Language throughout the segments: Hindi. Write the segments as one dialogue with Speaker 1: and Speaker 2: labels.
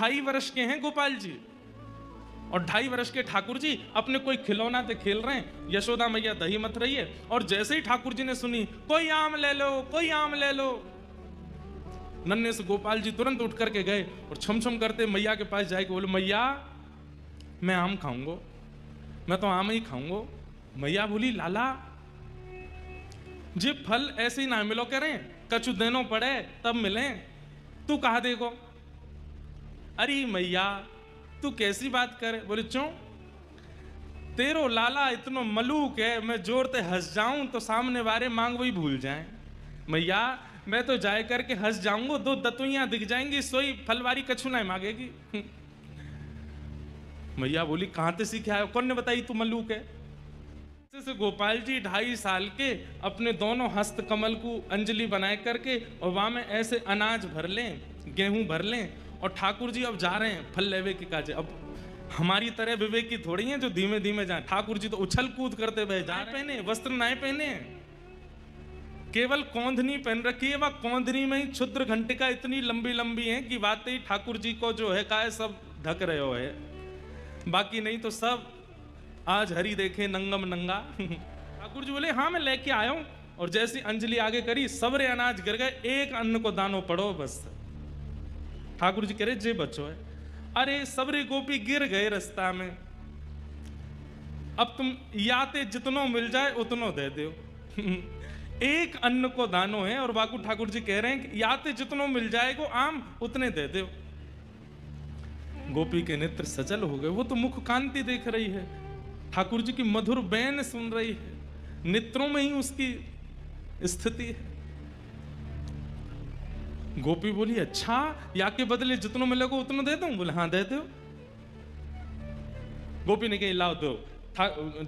Speaker 1: 2.5 वर्ष के हैं गोपाल जी, और 2.5 वर्ष के ठाकुर जी अपने कोई खिलौना से खेल रहे हैं। यशोदा मैया दही मथ रही है, और जैसे ही ठाकुर जी ने सुनी कोई आम ले लो, कोई आम ले लो, नन्हे से गोपाल जी तुरंत उठ करके गए और छम छम करते मैया के पास जाके बोले, मैया मैं आम खाऊंगा, मैं तो आम ही खाऊंगा। मैया बोली, लाला जी फल ऐसे ही ना मिलो करें, कछु देनो पड़े तब मिले, तू कहा देखो। अरे मैया तू कैसी बात करे? बोले क्यों? तेरो लाला इतनो मलूक है, मैं जोर ते हंस जाऊं तो सामने वाले मांग वही भूल जाएं। मैया मैं तो जाए करके हंस जाऊंगा, 2 दतुइयां दिख जाएंगी, सोई फलवारी कछु ना मांगेगी। मैया बोली, कहां से सीखे आयो? कौन ने बताई तू मलूक है? से गोपाल जी 2.5 साल के अपने दोनों हस्त कमल को अंजलि बनाए करके और वहां में ऐसे अनाज भर लें, गेहूं भर लें, और ठाकुर जी अब जा रहे हैं फल लेवे के काजे। अब हमारी तरह विवेक की थोड़ी है जो धीमे धीमे जाए। ठाकुर जी तो उछल कूद करते हुए जा रहे, पहने वस्त्र नाए पहने, केवल कौंधनी पहन रखी है। वह कौंधनी में ही क्षुद्र घंटिका इतनी लंबी लंबी है कि वाकई ठाकुर जी को जो है काय सब ढक रहे हो है, बाकी नहीं तो सब आज हरी देखे नंगम नंगा। ठाकुर जी बोले, हाँ मैं लेके आया हूं। और जैसी अंजलि आगे करी, सबरे अनाज गिर गए, एक अन्न को दानो पड़ो बस। ठाकुर जी कह रहे, जे बच्चो है। अरे सबरे गोपी गिर गए रास्ता में, अब तुम याते जितनो मिल जाए उतनो दे दो। एक अन्न को दानो है, और बाकू ठाकुर जी कह रहे हैं कि याते जितनो मिल जाएगो आम उतने दे दो। गोपी के नेत्र सजल हो गए, वो तो मुख कांति देख रही है, ठाकुर जी की मधुर बैन सुन रही है, नेत्रों में ही उसकी स्थिति है। गोपी बोली, अच्छा या के बदले जितनों मिलेगा उतना दे दूं? बोले, हाँ दे दो। गोपी ने कही, लाओ दो।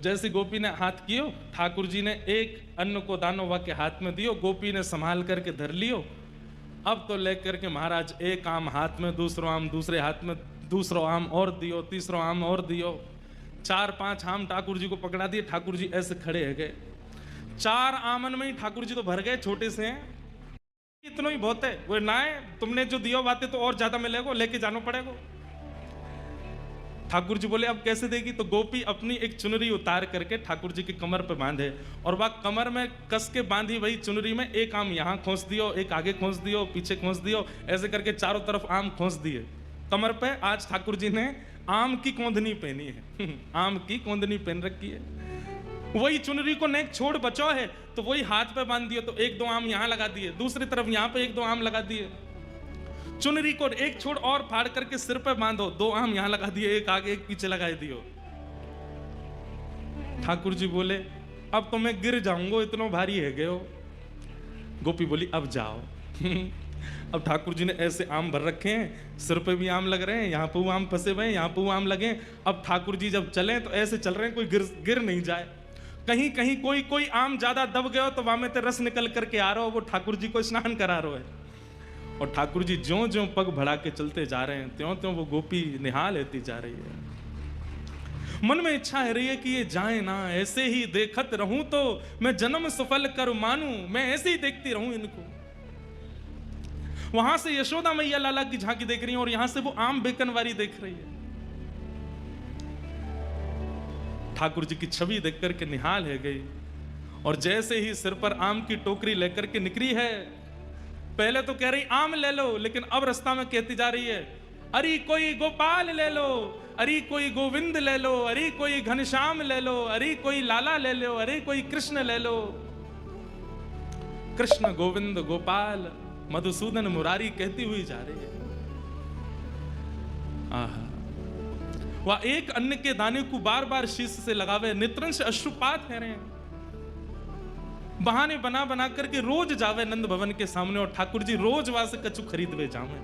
Speaker 1: जैसे गोपी ने हाथ कियो, ठाकुर जी ने एक अन्न को दानो वा के हाथ में दियो, गोपी ने संभाल करके धर लियो। अब तो लेकर के महाराज एक आम हाथ में, दूसरो आम दूसरे हाथ में, दूसरो आम और दियो, तीसरो आम और दियो, 4-5 आम ठाकुर जी को पकड़ा दिए। ठाकुर जी ऐसे खड़े है गए, 4 आमन में ही ठाकुर जी तो भर गए, छोटे से हैं, इतना ही बहुत है। वो ना है, तुमने जो दिया बातें तो और ज्यादा मिलेगा, लेके जाना पड़ेगा। ठाकुर जी बोले, अब कैसे देगी? तो गोपी अपनी एक चुनरी उतार करके ठाकुर जी की कमर पे बांधे, और वह कमर में कस के बांधी वही चुनरी में एक आम यहाँ खोस दियो, एक आगे खोस दियो, पीछे खोस दियो, ऐसे करके चारों तरफ आम खोस दिए कमर पे। आज ठाकुर जी ने आम की कौंधनी पहनी है, आम की कौंधनी पहन रखी है। वही चुनरी को नेक छोड़ बचो है, तो वही हाथ पे बांध दिए, तो 1-2 आम यहाँ लगा दिए, दूसरी तरफ यहाँ पे 1-2 आम लगा दिए। चुनरी को एक छोड़ और फाड़ करके सिर पे बांधो, 2 आम यहाँ लगा दिए, एक आगे एक पीछे लगा दियो। ठाकुर जी बोले, अब तो मैं गिर जाऊंगा, इतना भारी है गए हो। गोपी बोली, अब जाओ। अब ठाकुर जी ने ऐसे आम भर रखे हैं, सिर पे भी आम लग रहे हैं, यहाँ पे वो आम फंसे हुए हैं, यहाँ पे वो आम लगे। अब ठाकुर जी जब चले तो ऐसे चल रहे हैं कोई गिर नहीं जाए। कहीं कहीं कोई आम ज्यादा दब गया तो वहां में ते रस निकल करके आ रहा हो, वो ठाकुर जी को स्नान करा रहा है। और ठाकुर जी ज्यों ज्यों पग बढ़ा के चलते जा रहे हैं, त्यों त्यों वो गोपी निहाल लेती जा रही है। मन में इच्छा है रही है कि ये जाए ना, ऐसे ही देखत रहूं तो मैं जन्म सफल कर मानूं, मैं ऐसे ही देखती रहूं इनको। वहां से यशोदा मैया लाला की झांकी देख रही है, और यहां से वो आम बेकनवारी देख रही है। ठाकुर जी की छवि देख करके निहाल है गई, और जैसे ही सिर पर आम की टोकरी लेकर के निकली है, पहले तो कह रही आम ले लो, लेकिन अब रास्ता में कहती जा रही है, अरे कोई गोपाल ले लो, अरे कोई गोविंद ले लो, अरे कोई घनश्याम ले लो, अरे कोई लाला ले लो, अरे कोई कृष्ण ले लो। कृष्ण गोविंद गोपाल मधुसूदन मुरारी कहती हुई जा रही है। आहा, वह एक अन्न के दाने को बार बार शीश से लगावे, नेत्रन से अश्रुपात है रहे हैं। बहाने बना बना करके रोज जावे नंद भवन के सामने, और ठाकुर जी रोज वहां से कछु खरीदवे जावे।